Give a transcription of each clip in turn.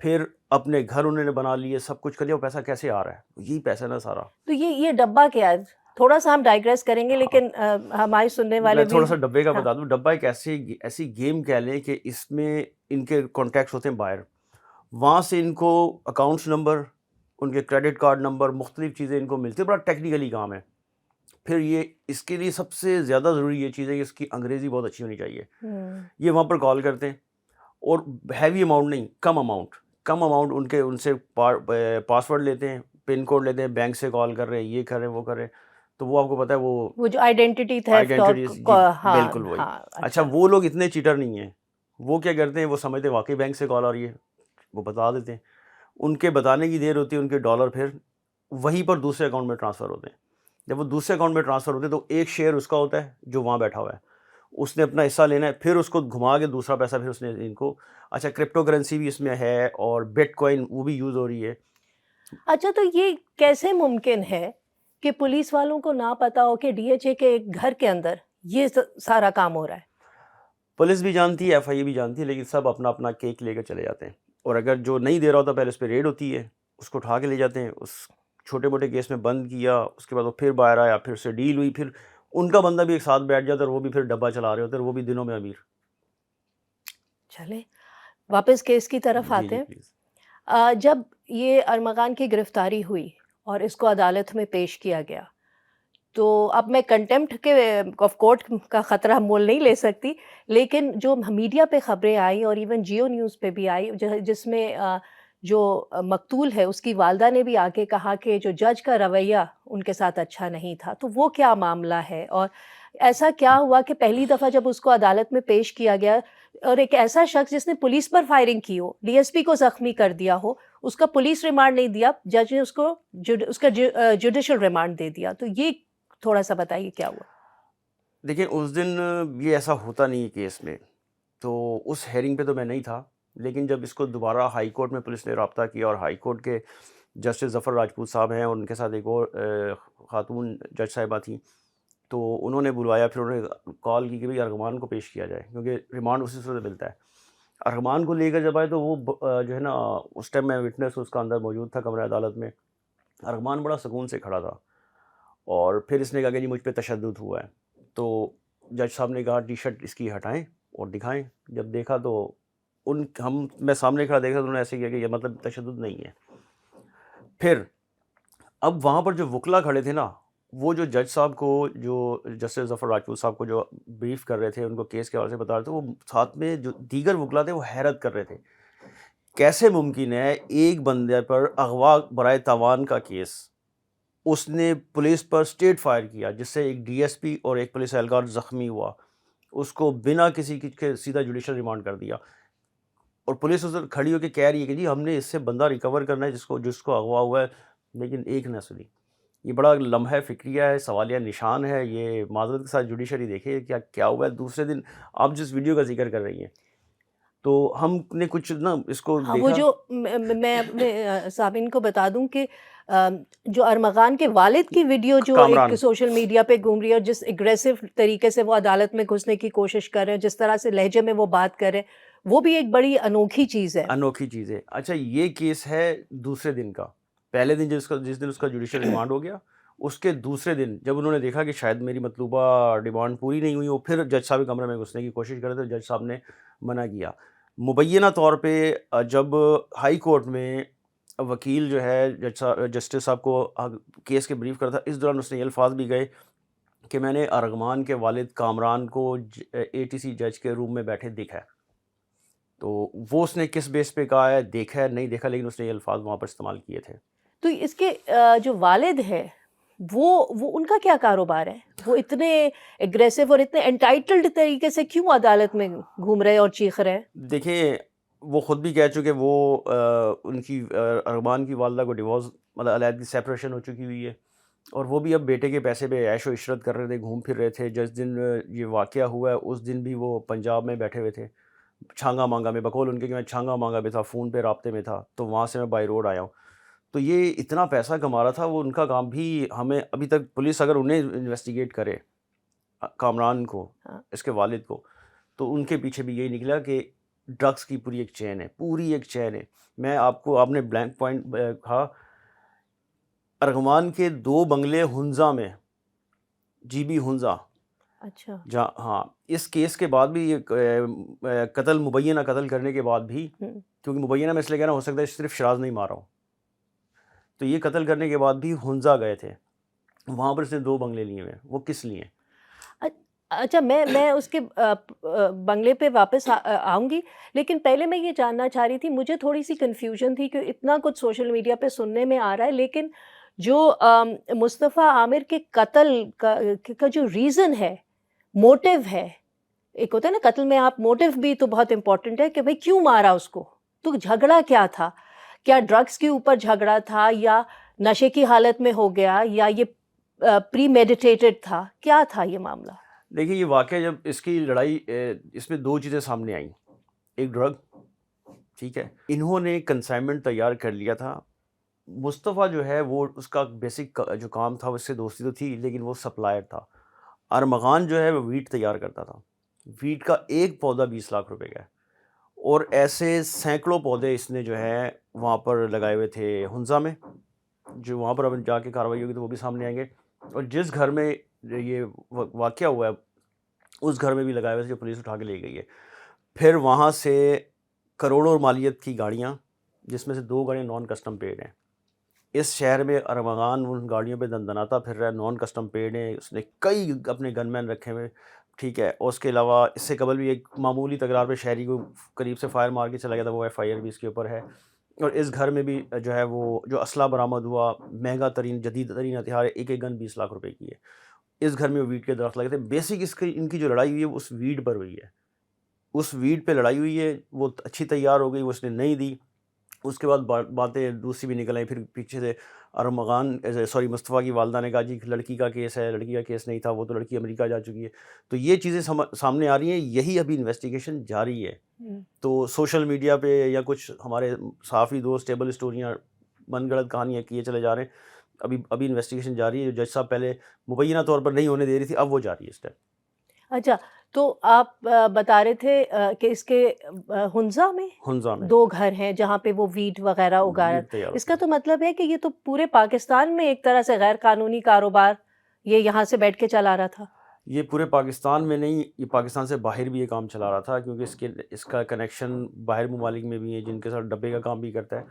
پھر اپنے گھر انہوں نے بنا لیے, سب کچھ کر لیا. وہ پیسہ کیسے آ رہا ہے؟ یہی پیسہ نا سارا. تو یہ ڈبہ کیا ہے؟ تھوڑا سا ہم ڈائگریس کریں گے, لیکن ہمارے سننے والے میں تھوڑا سا ڈبے کا ہاں. بتا دوں. ڈبہ ایک ایسی گیم کہہ لیں کہ اس میں ان کے کانٹیکٹس ہوتے ہیں باہر, وہاں سے ان کو اکاؤنٹس نمبر, ان کے کریڈٹ کارڈ نمبر, مختلف چیزیں ان کو ملتی ہیں. بڑا ٹیکنیکلی کام ہے. پھر یہ اس کے لیے سب سے زیادہ ضروری یہ چیز ہے کہ اس کی انگریزی بہت اچھی ہونی چاہیے. یہ وہاں پر کال کرتے ہیں, اور ہیوی اماؤنٹ نہیں, کم اماؤنٹ ان سے پاسورڈ لیتے ہیں, پن کوڈ لیتے ہیں, بینک سے کال کر رہے ہیں, یہ کر رہے ہیں, وہ کر رہے ہیں. تو وہ آپ کو پتہ ہے وہ جو آئیڈینٹی تھیفٹ اور بالکل وہی. اچھا, وہ لوگ اتنے چیٹر نہیں ہیں. وہ کیا کرتے ہیں, وہ سمجھتے ہیں واقعی بینک سے کال آ رہی ہے, وہ بتا دیتے ہیں. ان کے بتانے کی دیر ہوتی ہے, ان کے ڈالر پھر وہیں پر دوسرے اکاؤنٹ میں ٹرانسفر ہوتے ہیں. جب وہ دوسرے اکاؤنٹ میں ٹرانسفر ہوتے ہیں تو ایک شیئر اس کا ہوتا ہے جو وہاں بیٹھا ہوا ہے, اس نے اپنا حصہ لینا ہے, پھر اس کو گھما کے دوسرا پیسہ پھر اس نے ان کو. اچھا, کرپٹو کرنسی بھی اس میں ہے, اور بٹ کوائن وہ بھی یوز ہو رہی ہے. اچھا, تو یہ کیسے ممکن ہے کہ پولیس والوں کو نہ پتا ہو کہ ڈی ایچ اے کے ایک گھر کے اندر یہ سارا کام ہو رہا ہے؟ پولیس بھی جانتی ہے, ایف آئی اے بھی جانتی ہے, لیکن سب اپنا اپنا کیک لے کے چلے جاتے ہیں. اور اگر جو نہیں دے رہا ہوتا پہلے اس پہ ریڈ ہوتی ہے, اس کو اٹھا کے لے جاتے ہیں, اس چھوٹے موٹے کیس میں بند کیا, اس کے بعد وہ پھر باہر آیا, پھر سے ڈیل ہوئی, پھر ان کا بندہ بھی ایک ساتھ بیٹھ جاتا ہے, اور وہ بھی پھر ڈبہ چلا رہے ہوتے ہیں, اور وہ بھی دنوں میں امیر. چلیں واپس کیس کی طرف آتے ہیں. جب یہ ارمغان کی گرفتاری ہوئی اور اس کو عدالت میں پیش کیا گیا, تو اب میں کنٹیمپٹ کے آف کورٹ کا خطرہ مول نہیں لے سکتی, لیکن جو میڈیا پہ خبریں آئیں اور ایون جیو نیوز پہ بھی آئی, جس میں جو مقتول ہے اس کی والدہ نے بھی آگے کہا کہ جو جج کا رویہ ان کے ساتھ اچھا نہیں تھا. تو وہ کیا معاملہ ہے, اور ایسا کیا ہوا کہ پہلی دفعہ جب اس کو عدالت میں پیش کیا گیا, اور ایک ایسا شخص جس نے پولیس پر فائرنگ کی ہو, ڈی ایس پی کو زخمی کر دیا ہو, اس کا پولیس ریمانڈ نہیں دیا, جج نے اس کا جوڈیشل ریمانڈ دے دیا. تو یہ تھوڑا سا بتائیے کیا ہوا. دیکھیں, اس دن یہ ایسا ہوتا نہیں ہے کیس میں, تو اس ہیئرنگ پہ تو میں نہیں تھا, لیکن جب اس کو دوبارہ ہائی کورٹ میں پولیس نے رابطہ کیا, اور ہائی کورٹ کے جسٹس ظفر راجپوت صاحب ہیں, اور ان کے ساتھ ایک اور خاتون جج صاحبہ تھیں, تو انہوں نے بلوایا. پھر انہوں نے کال کی کہ بھئی ارغمان کو پیش کیا جائے, کیونکہ ریمانڈ اسی سے ملتا ہے. ارغمان کو لے کر جب آئے تو وہ جو ہے نا, اس ٹائم میں وٹنس اس کا اندر موجود تھا کمرہ عدالت میں. ارغمان بڑا سکون سے کھڑا تھا, اور پھر اس نے کہا کہ جی مجھ پہ تشدد ہوا ہے. تو جج صاحب نے کہا ٹی شرٹ اس کی ہٹائیں اور دکھائیں. جب دیکھا تو میں سامنے کھڑا دیکھا تو انہوں نے ایسے کیا کہ یہ مطلب تشدد نہیں ہے. پھر اب وہاں پر جو وکلا کھڑے تھے نا, وہ جو جج صاحب کو, جو جسٹس ظفر راجپوت صاحب کو جو بریف کر رہے تھے, ان کو کیس کے حوالے سے بتا رہے تھے, وہ ساتھ میں جو دیگر وکلا تھے وہ حیرت کر رہے تھے. کیسے ممکن ہے ایک بندے پر اغوا برائے تاوان کا کیس, اس نے پولیس پر اسٹیٹ فائر کیا, جس سے ایک ڈی ایس پی اور ایک پولیس اہلکار زخمی ہوا, اس کو بنا کسی کے سیدھا جوڈیشل ریمانڈ کر دیا, اور پولیس اس وقت کھڑی ہو کے کہہ رہی ہے کہ جی ہم نے اس سے بندہ ریکور کرنا ہے جس کو اغوا ہوا ہے, لیکن ایک نہ سنی. یہ بڑا لمحہ فکریہ ہے, سوالیہ نشان ہے. یہ معذرت کے ساتھ جوڈیشری دیکھے کیا ہوا ہے. دوسرے دن آپ جس ویڈیو کا ذکر کر رہی ہیں, تو ہم نے کچھ نا اس کو دیکھا. وہ جو میں اپنے سامعین کو بتا دوں کہ جو ارمغان کے والد کی ویڈیو جو ایک سوشل میڈیا پہ گھوم رہی ہے, اور جس اگریسو طریقے سے وہ عدالت میں گھسنے کی کوشش کر رہے ہیں, جس طرح سے لہجے میں وہ بات کر رہے ہیں, وہ بھی ایک بڑی انوکھی چیز ہے. انوکھی چیز ہے. اچھا, یہ کیس ہے دوسرے دن کا. پہلے دن جس دن اس کا جوڈیشل ریمانڈ ہو گیا, اس کے دوسرے دن جب انہوں نے دیکھا کہ شاید میری مطلوبہ ڈیمانڈ پوری نہیں ہوئی, وہ پھر جج صاحب کے کمرے میں گھسنے کی کوشش کر رہے تھے. جج صاحب نے منع کیا. مبینہ طور پہ جب ہائی کورٹ میں وکیل جو ہے جسٹس صاحب کو کیس کے بریف کرتا, اس دوران اس نے یہ الفاظ بھی گئے کہ میں نے ارغمان کے والد کامران کو اے ٹی سی جج کے روم میں بیٹھے دیکھا ہے. تو وہ اس نے کس بیس پہ کہا ہے, دیکھا ہے نہیں دیکھا, لیکن اس نے یہ الفاظ وہاں پر استعمال کیے تھے. تو اس کے جو والد ہے وہ ان کا کیا کاروبار ہے؟ وہ اتنے ایگریسو اور اتنے انٹائٹلڈ طریقے سے کیوں عدالت میں گھوم رہے اور چیخ رہے ہیں؟ دیکھیں, وہ خود بھی کہہ چکے, وہ ان کی ارغمان کی والدہ کو ڈیورس مطلب علیحدگی سیپریشن ہو چکی ہوئی ہے, اور وہ بھی اب بیٹے کے پیسے پہ عیش و عشرت کر رہے تھے, گھوم پھر رہے تھے. جس دن یہ واقعہ ہوا ہے اس دن بھی وہ پنجاب میں بیٹھے ہوئے تھے, چھانگا مانگا میں, بقول ان کے کہ میں چھانگا مانگا میں تھا, فون پہ رابطے میں تھا, تو وہاں سے میں بائی روڈ آیا ہوں. تو یہ اتنا پیسہ کما رہا تھا, وہ ان کا کام بھی ہمیں ابھی تک پولیس اگر انہیں انویسٹیگیٹ کرے, کامران کو, اس کے والد کو, تو ان کے پیچھے بھی یہی نکلا کہ ڈرگس کی پوری ایک چین ہے، پوری ایک چین ہے. میں آپ نے بلینک پوائنٹ کہا، ارغوان کے 2 بنگلے ہنزا میں، جی بی ہنزا. اچھا. جہاں ہاں اس کیس کے بعد بھی یہ قتل، مبینہ قتل کرنے کے بعد بھی، کیونکہ مبینہ میں اس لیے کہنا ہو سکتا ہے صرف شراز نہیں مارا ہوں، تو یہ قتل کرنے کے بعد بھی ہنزا گئے تھے، وہاں پر اس نے 2 بنگلے لیے ہوئے ہیں. وہ کس لیے؟ اچھا، میں اس کے بنگلے پہ واپس آؤں گی، لیکن پہلے میں یہ جاننا چاہ رہی تھی، مجھے تھوڑی سی کنفیوژن تھی کہ اتنا کچھ سوشل میڈیا پہ سننے میں آ رہا ہے، لیکن جو مصطفیٰ عامر کے قتل کا جو ریزن ہے، موٹیو ہے، ایک ہوتا ہے نا قتل میں آپ موٹیو بھی تو بہت امپورٹنٹ ہے کہ بھئی کیوں مارا اس کو، تو جھگڑا کیا تھا؟ کیا ڈرگس کے اوپر جھگڑا تھا، یا نشے کی حالت میں ہو گیا، یا یہ پری میڈیٹیٹڈ تھا، کیا تھا یہ معاملہ؟ دیکھیے یہ واقعہ جب اس کی لڑائی، اس میں 2 چیزیں سامنے آئیں. ایک ڈرگ، ٹھیک ہے، انہوں نے کنسائنمنٹ تیار کر لیا تھا. مصطفیٰ جو ہے وہ اس کا بیسک جو کام تھا اس سے دوستی تو تھی، لیکن وہ سپلائر تھا. ارمغان جو ہے وہ ویٹ تیار کرتا تھا، ویٹ کا ایک پودا 20 لاکھ روپے کا ہے، اور ایسے سینکڑوں پودے اس نے جو ہے وہاں پر لگائے ہوئے تھے ہنزا میں، جو وہاں پر اب جا کے کارروائی ہوگی تو وہ بھی سامنے آئیں گے. اور جس گھر میں یہ واقعہ ہوا ہے اس گھر میں بھی لگائے ہوئے تھے، جو پولیس اٹھا کے لے گئی ہے. پھر وہاں سے کروڑوں مالیت کی گاڑیاں، جس میں سے 2 گاڑیاں نان کسٹم پیڈ ہیں. اس شہر میں ارمغان ان گاڑیوں پہ دندناتا پھر رہا ہے، نان کسٹم پیڈ ہیں. اس نے کئی اپنے گن مین رکھے ہوئے، ٹھیک ہے. اور اس کے علاوہ اس سے قبل بھی ایک معمولی تکرار پہ شہری کو قریب سے فائر مار کے چلا گیا تھا، وہ ایف آئی آر بھی اس کے اوپر ہے. اور اس گھر میں بھی جو ہے وہ جو اسلحہ برآمد ہوا، مہنگا ترین جدید ترین ہتھیار، ایک گن 20 لاکھ روپے کی ہے. اس گھر میں ویڈ کے درخت لگے تھے. بیسک ان کی جو لڑائی ہوئی ہے اس ویڈ پر ہوئی ہے، اس ویڈ پہ لڑائی ہوئی ہے. وہ اچھی تیار ہو گئی، وہ اس نے نہیں دی. اس کے بعد باتیں دوسری بھی نکل آئیں. پھر پیچھے سے مصطفیٰ کی والدہ نے کہا جی لڑکی کا کیس ہے، لڑکی کا کیس نہیں تھا، وہ تو لڑکی امریکہ جا چکی ہے. تو یہ چیزیں سامنے آ رہی ہیں، یہی ابھی انویسٹیگیشن جاری ہے. تو سوشل میڈیا پہ یا کچھ ہمارے صحافی دوست ٹیبل اسٹوریاں، من گڑت کہانیاں کیے چلے جا رہے ہیں. ابھی انویسٹیگیشن جاری ہے. جج صاحب پہلے مبینہ طور پر نہیں ہونے دے رہی تھی، اب وہ جاری ہے اس ٹائم. اچھا، تو آپ بتا رہے تھے کہ اس کے ہنزا میں 2 گھر ہیں جہاں پہ وہ ویٹ وغیرہ اگا رہا ہے. اس کا تو مطلب ہے کہ یہ تو پورے پاکستان میں ایک طرح سے غیر قانونی کاروبار یہ یہاں سے بیٹھ کے چلا رہا تھا. یہ پورے پاکستان میں نہیں، یہ پاکستان سے باہر بھی یہ کام چلا رہا تھا، کیونکہ اس کا کنیکشن باہر ممالک میں بھی ہے جن کے ساتھ ڈبے کا کام بھی کرتا ہے.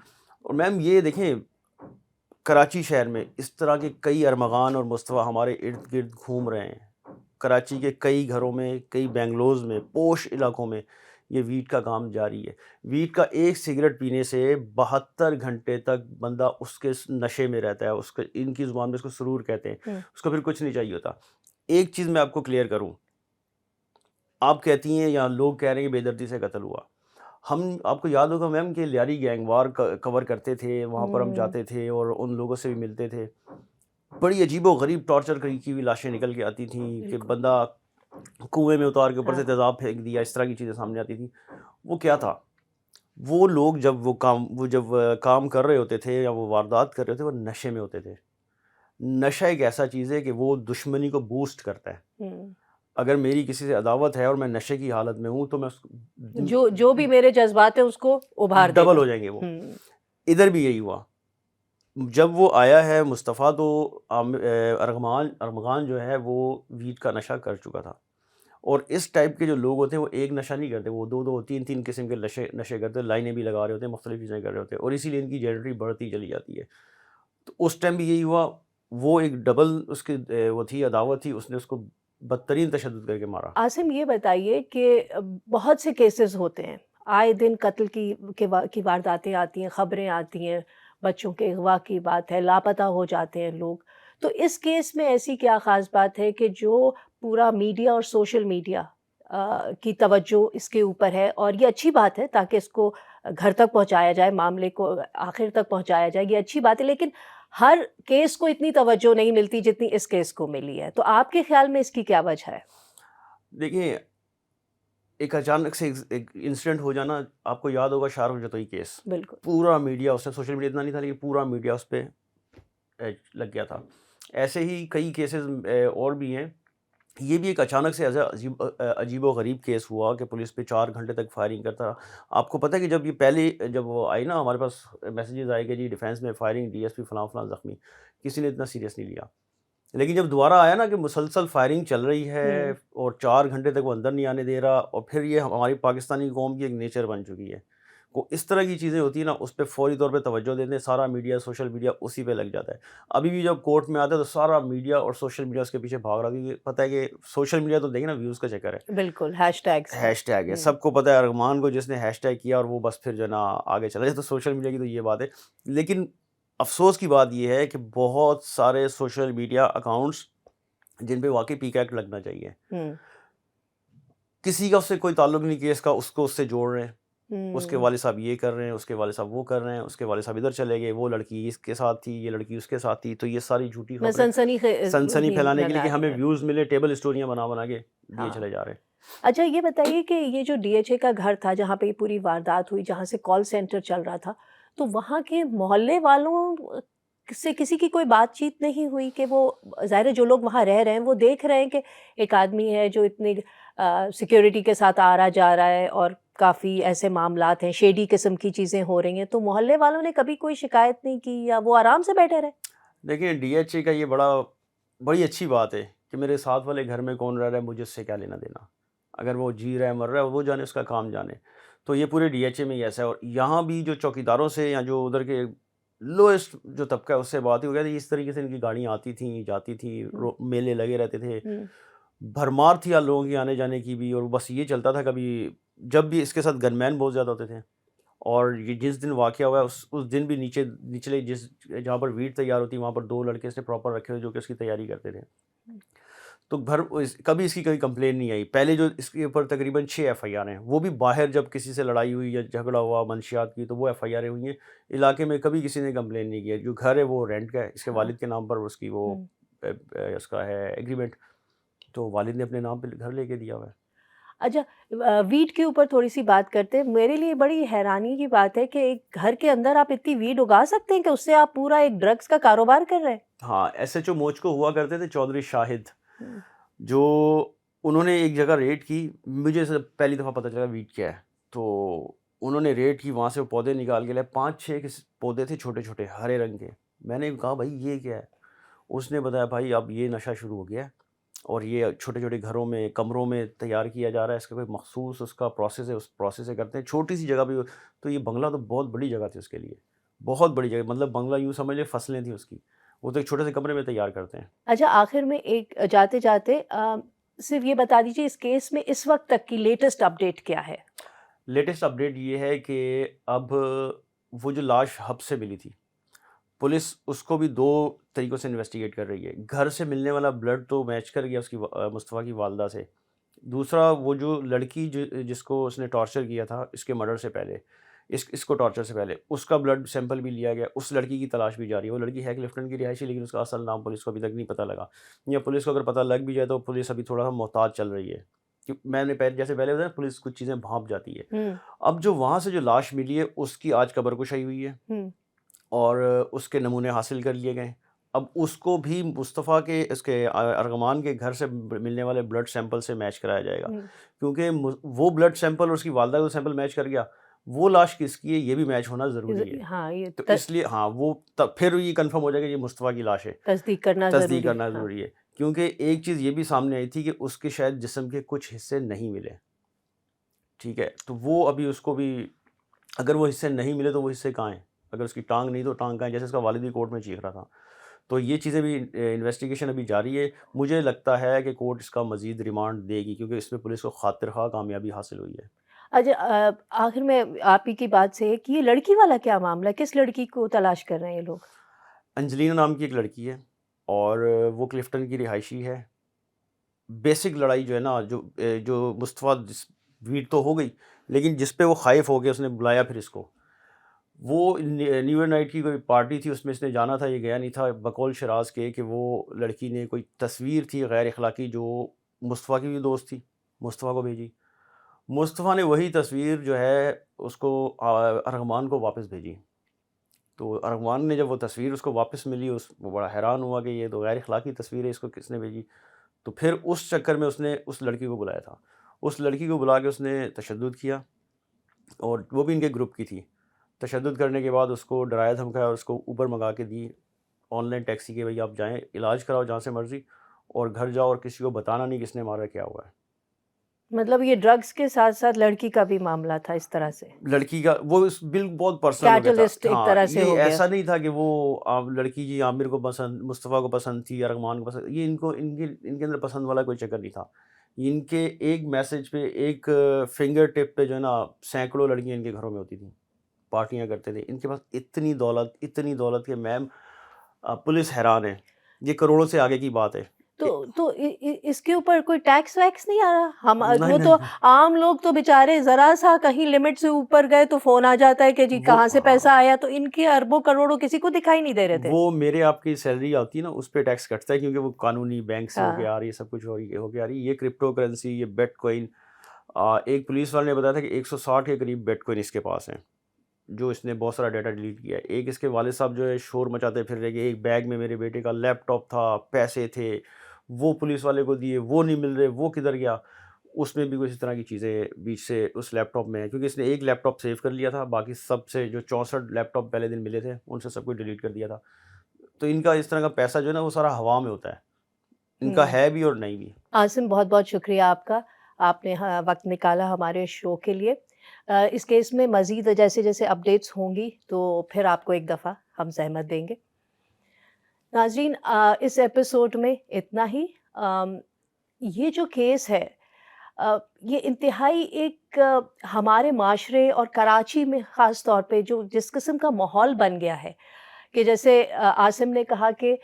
اور میم یہ دیکھیں، کراچی شہر میں اس طرح کے کئی ارمغان اور مصطفیٰ ہمارے ارد گرد گھوم رہے ہیں. کراچی کے کئی گھروں میں، کئی بینگلوز میں، پوش علاقوں میں یہ ویٹ کا کام جاری ہے. ویٹ کا ایک سگریٹ پینے سے 72 گھنٹے تک بندہ اس کے نشے میں رہتا ہے. اس کے ان کی زبان میں اس کو سرور کہتے ہیں. اس کو پھر کچھ نہیں چاہیے ہوتا. ایک چیز میں آپ کو کلیئر کروں، آپ کہتی ہیں یا لوگ کہہ رہے ہیں کہ بے دردی سے قتل ہوا. آپ کو یاد ہوگا میم کہ لیاری گینگ وار کور کرتے تھے، وہاں پر ہم جاتے تھے اور ان لوگوں سے بھی ملتے تھے. بڑی عجیب و غریب ٹارچر کی ہوئی لاشیں نکل کے آتی تھیں کہ بندہ کنویں میں اتار کے اوپر سے تیزاب پھینک دیا، اس طرح کی چیزیں سامنے آتی تھیں. وہ کیا تھا؟ وہ لوگ جب کام کر رہے ہوتے تھے یا وہ واردات کر رہے ہوتے، وہ نشے میں ہوتے تھے. نشہ ایک ایسا چیز ہے کہ وہ دشمنی کو بوسٹ کرتا ہے. اگر میری کسی سے عداوت ہے اور میں نشے کی حالت میں ہوں تو میں جو بھی میرے جذبات ہیں اس کو ابھار ڈبل ہو جائیں گے. وہ ادھر بھی یہی ہوا. جب وہ آیا ہے مصطفیٰ تو ارمغان جو ہے وہ ویٹ کا نشہ کر چکا تھا. اور اس ٹائپ کے جو لوگ ہوتے ہیں وہ ایک نشہ نہیں کرتے، وہ 2 3 قسم کے نشے کرتے ہیں. لائنیں بھی لگا رہے ہوتے ہیں، مختلف چیزیں کر رہے ہوتے ہیں، اور اسی لیے ان کی جینٹری بڑھتی چلی جاتی ہے. تو اس ٹائم بھی یہی ہوا. وہ ایک ڈبل اس کی وہ تھی عداوت تھی، اس نے اس کو بدترین تشدد کر کے مارا. عاصم یہ بتائیے کہ بہت سے کیسز ہوتے ہیں، آئے دن قتل کی وارداتیں آتی ہیں، خبریں آتی ہیں، بچوں کے اغوا کی بات ہے، لاپتہ ہو جاتے ہیں لوگ. تو اس کیس میں ایسی کیا خاص بات ہے کہ جو پورا میڈیا اور سوشل میڈیا کی توجہ اس کے اوپر ہے؟ اور یہ اچھی بات ہے تاکہ اس کو گھر تک پہنچایا جائے، معاملے کو آخر تک پہنچایا جائے، یہ اچھی بات ہے. لیکن ہر کیس کو اتنی توجہ نہیں ملتی جتنی اس کیس کو ملی ہے. تو آپ کے خیال میں اس کی کیا وجہ ہے؟ دیکھیں، ایک اچانک سے ایک انسیڈنٹ ہو جانا، آپ کو یاد ہوگا شارق جتوئی کیس، بالکل پورا میڈیا اس نے، سوشل میڈیا اتنا نہیں تھا لیکن پورا میڈیا اس پہ لگ گیا تھا. ایسے ہی کئی کیسز اور بھی ہیں. یہ بھی ایک اچانک سے ایسا عجیب و غریب کیس ہوا کہ پولیس پہ 4 گھنٹے تک فائرنگ کرتا رہا. آپ کو پتہ ہے کہ جب یہ پہلے جب وہ آئی نا ہمارے پاس میسیجز آئے کہ جی ڈیفینس میں فائرنگ، ڈی ایس پی فلاں فلاں زخمی، کسی نے اتنا سیریس نہیں لیا. لیکن جب دوبارہ آیا نا کہ مسلسل فائرنگ چل رہی ہے اور 4 گھنٹے تک وہ اندر نہیں آنے دے رہا، اور پھر یہ ہماری پاکستانی قوم کی ایک نیچر بن چکی ہے. کو اس طرح کی چیزیں ہوتی ہیں نا، اس پہ فوری طور پہ توجہ دیتے ہیں، سارا میڈیا سوشل میڈیا اسی پہ لگ جاتا ہے. ابھی بھی جب کورٹ میں آتا ہے تو سارا میڈیا اور سوشل میڈیا اس کے پیچھے بھاگ رہا ہے، کیونکہ پتہ ہے کہ سوشل میڈیا تو دیکھیں نا ویوز کا چکر ہے، بالکل ہیش ٹیگس ہیش ٹیگ ہے. سب کو پتہ ہے ارغمان کو جس نے ہیش ٹیگ کیا اور وہ بس پھر جو ہے نا آگے چلا جائے. تو سوشل میڈیا کی تو یہ بات ہے. لیکن افسوس کی بات یہ ہے کہ بہت سارے سوشل میڈیا اکاؤنٹس جن پہ واقعی پی ایکٹ لگنا چاہیے، کسی کا اس سے کوئی تعلق نہیں کیس کا، اس کو اس سے جوڑ رہے ہیں. اس کے والد صاحب یہ کر رہے ہیں، اس کے والد صاحب وہ کر رہے ہیں، اس کے والد صاحب ادھر چلے گئے، وہ لڑکی اس کے ساتھ تھی، یہ لڑکی اس کے ساتھ تھی. تو یہ ساری جھوٹی خبریں سنسنی پھیلانے کے لیے کہ ہمیں ویوز ملے، ٹیبل اسٹوریاں بنا کے دیے چلے جا رہے ہیں. اچھا یہ بتائیے کہ یہ جو ڈی ایچ اے کا گھر تھا جہاں پہ یہ پوری واردات ہوئی، جہاں سے کال سینٹر چل رہا تھا، تو وہاں کے محلے والوں سے کسی کی کوئی بات چیت نہیں ہوئی کہ وہ ظاہر ہے جو لوگ وہاں رہ رہے ہیں وہ دیکھ رہے ہیں کہ ایک آدمی ہے جو اتنی سیکیورٹی کے ساتھ آ رہا جا رہا ہے اور کافی ایسے معاملات ہیں، شیڈی قسم کی چیزیں ہو رہی ہیں، تو محلے والوں نے کبھی کوئی شکایت نہیں کی یا وہ آرام سے بیٹھے رہے؟ دیکھیں ڈی ایچ اے کا یہ بڑی اچھی بات ہے کہ میرے ساتھ والے گھر میں کون رہ رہا ہے، مجھے اس سے کیا لینا دینا. اگر وہ جی رہا ہے مر رہا ہے وہ جانے، اس کا کام جانے. تو یہ پورے ڈی ایچ اے میں ہی ایسا ہے. اور یہاں بھی جو چوکیداروں سے یا جو ادھر کے لوئسٹ جو طبقہ ہے اس سے بات ہی ہو گیا تھی. اس طریقے سے ان کی گاڑیاں آتی تھیں جاتی تھیں، میلے لگے رہتے تھے، بھرمار تھی لوگوں کی آنے جانے کی بھی. اور بس یہ چلتا تھا، کبھی جب بھی اس کے ساتھ گن مین بہت زیادہ ہوتے تھے. اور یہ جس دن واقعہ ہوا ہے اس دن بھی نچلے جہاں پر ویٹ تیار ہوتی وہاں پر 2 لڑکے اس نے پراپر رکھے ہوئے جو کہ اس کی تیاری کرتے تھے. تو کبھی اس کی کوئی کمپلین نہیں آئی. پہلے جو اس کے اوپر تقریباً 6 ایف آئی آر ہیں، وہ بھی باہر جب کسی سے لڑائی ہوئی یا جھگڑا ہوا منشیات کی تو وہ ایف آئی آریں ہوئی ہیں. علاقے میں کبھی کسی نے کمپلین نہیں کیا. جو گھر ہے وہ رینٹ کا ہے، اس کے والد کے نام پر اس کی وہ اس کا ہے ایگریمنٹ، تو والد نے اپنے نام پہ گھر لے کے دیا ہوا ہے. اچھا ویڈ کے اوپر تھوڑی سی بات کرتے ہیں. میرے لیے بڑی حیرانی کی بات ہے کہ ایک گھر کے اندر آپ اتنی ویڈ اگا سکتے ہیں کہ اس سے آپ پورا ایک ڈرگس کا کاروبار کر رہے ہیں. ہاں ایس ایچ او موچ کو ہوا کرتے تھے چودھری شاہد، جو انہوں نے ایک جگہ ریڈ کی. مجھے پہلی دفعہ پتہ چلا ویڈ کیا ہے، تو انہوں نے ریڈ کی، وہاں سے وہ پودے نکال کے لائے. 5-6 پودے تھے چھوٹے چھوٹے ہرے رنگ کے. میں نے کہا بھائی یہ کیا ہے؟ اس نے بتایا بھائی اب یہ نشہ شروع ہو گیا ہے اور یہ چھوٹے چھوٹے گھروں میں کمروں میں تیار کیا جا رہا ہے. اس کا کوئی مخصوص اس کا پروسیس ہے، اس پروسیس سے کرتے ہیں چھوٹی سی جگہ بھی. تو یہ بنگلہ تو بہت بڑی جگہ تھی اس کے لیے، بہت بڑی جگہ، مطلب بنگلہ یوں سمجھ لیں فصلیں تھیں اس کی. وہ تو ایک چھوٹے سے کمرے میں تیار کرتے ہیں. اچھا آخر میں ایک جاتے جاتے صرف یہ بتا دیجیے اس کیس میں اس وقت تک کی لیٹسٹ اپڈیٹ کیا ہے؟ لیٹسٹ اپڈیٹ یہ ہے کہ اب وہ جو لاش ہب سے ملی تھی، پولیس اس کو بھی 2 طریقوں سے انویسٹیگیٹ کر رہی ہے. گھر سے ملنے والا بلڈ تو میچ کر گیا اس کی مصطفیٰ کی والدہ سے. دوسرا وہ جو لڑکی جس کو اس نے ٹارچر کیا تھا اس کے مرڈر سے پہلے، اس کو ٹارچر سے پہلے، اس کا بلڈ سیمپل بھی لیا گیا. اس لڑکی کی تلاش بھی جاری ہے. وہ لڑکی ہے کلفٹن کی رہائشی، لیکن اس کا اصل نام پولیس کو ابھی تک نہیں پتہ لگا. یا پولیس کو اگر پتہ لگ بھی جائے تو پولیس ابھی تھوڑا سا محتاط چل رہی ہے. میں نے جیسے پہلے بتایا پولیس کچھ چیزیں بھانپ جاتی ہے. اب جو وہاں سے جو لاش ملی ہے اس کی آج قبر کشائی ہوئی ہے اور اس کے نمونے حاصل کر لیے گئے. اب اس کو بھی مصطفیٰ کے اس کے ارغمان کے گھر سے ملنے والے بلڈ سیمپل سے میچ کرایا جائے گا، کیونکہ وہ بلڈ سیمپل اور اس کی والدہ کا سیمپل میچ کر گیا. وہ لاش کس کی ہے یہ بھی میچ ہونا ضروری ہے. تو اس لیے وہ پھر یہ کنفرم ہو جائے گا یہ مصطفیٰ کی لاش ہے، تصدیق کرنا ضروری ہے. کیونکہ ایک چیز یہ بھی سامنے آئی تھی کہ اس کے شاید جسم کے کچھ حصے نہیں ملے. ٹھیک ہے، تو وہ ابھی اس کو بھی اگر وہ حصے نہیں ملے تو وہ حصے کہاں ہیں؟ اگر اس کی ٹانگ نہیں تو ٹانگ کہاں ہے؟ جیسے اس کا والد بھی کورٹ میں چیخ رہا تھا. تو یہ چیزیں بھی انویسٹیگیشن ابھی جاری ہے. مجھے لگتا ہے کہ کورٹ اس کا مزید ریمانڈ دے گی کیونکہ اس میں پولیس کو خاطر خواہ کامیابی حاصل ہوئی ہے. اچھا آخر میں آپ ہی کی بات سے کہ یہ لڑکی والا کیا معاملہ ہے؟ کس لڑکی کو تلاش کر رہے ہیں یہ لوگ؟ انجلینا نام کی ایک لڑکی ہے اور وہ کلفٹن کی رہائشی ہے. بیسک لڑائی جو ہے نا جو مصطفیٰ ویٹ تو ہو گئی، لیکن جس پہ وہ خائف ہو گیا اس نے بلایا پھر اس کو. وہ نیو ایئر نائٹ کی کوئی پارٹی تھی، اس میں اس نے جانا تھا، یہ گیا نہیں تھا، بقول شراز کے کہ وہ لڑکی نے کوئی تصویر تھی غیر اخلاقی جو مصطفیٰ کی بھی دوست تھی، مصطفیٰ کو بھیجی. مصطفیٰ نے وہی تصویر جو ہے اس کو ارغمان کو واپس بھیجی. تو ارغمان نے جب وہ تصویر اس کو واپس ملی وہ بڑا حیران ہوا کہ یہ تو غیر اخلاقی تصویر ہے، اس کو کس نے بھیجی؟ تو پھر اس چکر میں اس نے اس لڑکی کو بلایا تھا. اس لڑکی کو بلا کے اس نے تشدد کیا, اور وہ بھی ان کے گروپ کی تھی. تشدد کرنے کے بعد اس کو ڈرایا دھمکایا اور اس کو اوبر منگا کے دی, آن لائن ٹیکسی کے, بھائی آپ جائیں علاج کراؤ جہاں سے مرضی, اور گھر جاؤ, اور کسی کو بتانا نہیں کس نے مارا کیا ہوا ہے. مطلب یہ ڈرگس کے ساتھ ساتھ لڑکی کا بھی معاملہ تھا اس طرح سے, لڑکی کا وہ اس بل بہت پرسنل ہو گیا Catalyst تھا. ایک طرح سے ہو یہ گیا. ایسا نہیں تھا کہ وہ لڑکی جی عامر کو پسند, مصطفیٰ کو پسند تھی یا رحمان کو پسند, یہ ان کے اندر پسند والا کوئی چکر نہیں تھا. ان کے ایک میسج پہ, ایک فنگر ٹپ پہ جو ہے نا سینکڑوں لڑکیاں ان کے گھروں میں ہوتی تھیں, پارٹیاں کرتے تھے. ان کے پاس اتنی دولت کہ میم پولیس حیران ہے, یہ کروڑوں سے آگے کی بات ہے. تو اس کے اوپر کوئی ٹیکس ویکس نہیں آ رہا؟ وہ تو عام لوگ تو بیچارے ذرا سا کہیں لمٹ سے اوپر گئے تو فون آ جاتا ہے کہ جی کہاں سے پیسہ آیا, تو ان کے اربوں کروڑوں کسی کو دکھائی نہیں دے رہے تھے. وہ میرے آپ کی سیلری آتی ہے نا, اس پہ ٹیکس کٹتا ہے, کیونکہ وہ قانونی بینک سے ہو کے آ رہی ہے, سب کچھ ہو کے آ رہی ہے. یہ کرپٹو کرنسی, یہ بیٹ کوئن, ایک پولیس والے نے بتایا تھا کہ 160 کے قریب بیٹ کوئن اس کے پاس ہیں, جو اس نے بہت سارا ڈیٹا ڈیلیٹ کیا ہے. ایک اس کے والد صاحب جو ہے شور مچاتے پھر رہے کہ ایک بیگ میں میرے بیٹے کا لیپ ٹاپ تھا, پیسے تھے, وہ پولیس والے کو دیے, وہ نہیں مل رہے, وہ کدھر گیا. اس میں بھی کچھ اس طرح کی چیزیں بیچ سے اس لیپ ٹاپ میں ہیں, کیونکہ اس نے ایک لیپ ٹاپ سیو کر لیا تھا, باقی سب سے جو 64 لیپ ٹاپ پہلے دن ملے تھے ان سے سب کچھ ڈیلیٹ کر دیا تھا. تو ان کا اس طرح کا پیسہ جو ہے نا وہ سارا ہوا میں ہوتا ہے, ان کا ہے بھی اور نہیں بھی. عاصم بہت بہت شکریہ آپ کا, آپ نے وقت نکالا ہمارے شو کے لیے. اس کیس میں مزید جیسے جیسے اپڈیٹس ہوں گی تو پھر آپ کو ایک دفعہ ہم زحمت دیں گے. ناظرین, اس ایپیسوڈ میں اتنا ہی. یہ جو کیس ہے یہ انتہائی ایک ہمارے معاشرے اور کراچی میں خاص طور پہ جو جس قسم کا ماحول بن گیا ہے کہ جیسے عاصم نے کہا کہ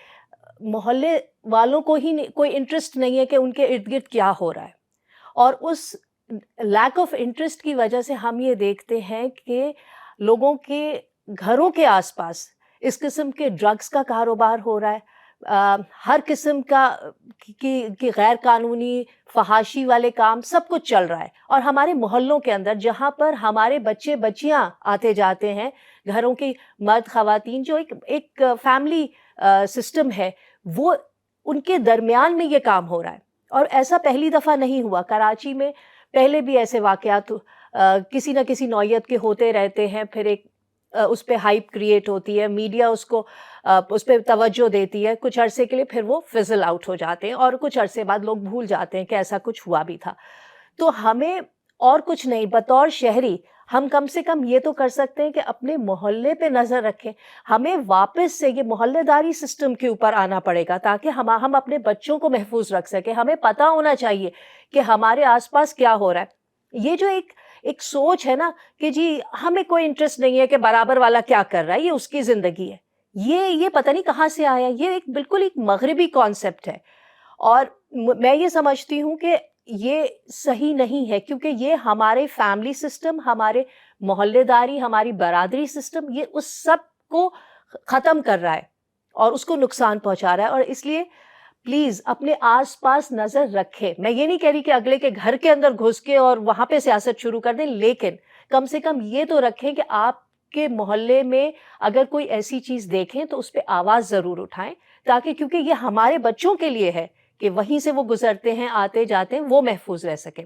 محلے والوں کو ہی کوئی انٹرسٹ نہیں ہے کہ ان کے ارد گرد کیا ہو رہا ہے, اور اس لیک آف انٹرسٹ کی وجہ سے ہم یہ دیکھتے ہیں کہ لوگوں کے گھروں کے آس پاس اس قسم کے ڈرگس کا کاروبار ہو رہا ہے, ہر قسم کا کی غیر قانونی فحاشی والے کام سب کچھ چل رہا ہے. اور ہمارے محلوں کے اندر جہاں پر ہمارے بچے بچیاں آتے جاتے ہیں, گھروں کی مرد خواتین, جو ایک فیملی سسٹم ہے, وہ ان کے درمیان میں یہ کام ہو رہا ہے. اور ایسا پہلی دفعہ نہیں ہوا, کراچی میں پہلے بھی ایسے واقعات کسی نہ کسی نوعیت کے ہوتے رہتے ہیں. پھر ایک اس پہ ہائپ کریٹ ہوتی ہے, میڈیا اس پہ توجہ دیتی ہے کچھ عرصے کے لیے, پھر وہ فزل آؤٹ ہو جاتے ہیں اور کچھ عرصے بعد لوگ بھول جاتے ہیں کہ ایسا کچھ ہوا بھی تھا. تو ہمیں اور کچھ نہیں, بطور شہری ہم کم سے کم یہ تو کر سکتے ہیں کہ اپنے محلے پہ نظر رکھیں. ہمیں واپس سے یہ محلے داری سسٹم کے اوپر آنا پڑے گا تاکہ ہم اپنے بچوں کو محفوظ رکھ سکیں. ہمیں پتہ ہونا چاہیے کہ ہمارے آس پاس کیا ہو رہا ہے. یہ جو ایک سوچ ہے نا کہ جی ہمیں کوئی انٹرسٹ نہیں ہے کہ برابر والا کیا کر رہا ہے, یہ اس کی زندگی ہے, یہ پتہ نہیں کہاں سے آیا. یہ بالکل ایک مغربی کانسیپٹ ہے, اور میں یہ سمجھتی ہوں کہ یہ صحیح نہیں ہے, کیونکہ یہ ہمارے فیملی سسٹم, ہمارے محلے داری, ہماری برادری سسٹم, یہ اس سب کو ختم کر رہا ہے اور اس کو نقصان پہنچا رہا ہے. اور اس لیے پلیز اپنے آس پاس نظر رکھیں. میں یہ نہیں کہہ رہی کہ اگلے کے گھر کے اندر گھس کے اور وہاں پہ سیاست شروع کر دیں, لیکن کم سے کم یہ تو رکھیں کہ آپ کے محلے میں اگر کوئی ایسی چیز دیکھیں تو اس پہ آواز ضرور اٹھائیں, تاکہ کیونکہ یہ ہمارے بچوں کے لیے ہے کہ وہیں سے وہ گزرتے ہیں, آتے جاتے ہیں, وہ محفوظ رہ سکیں.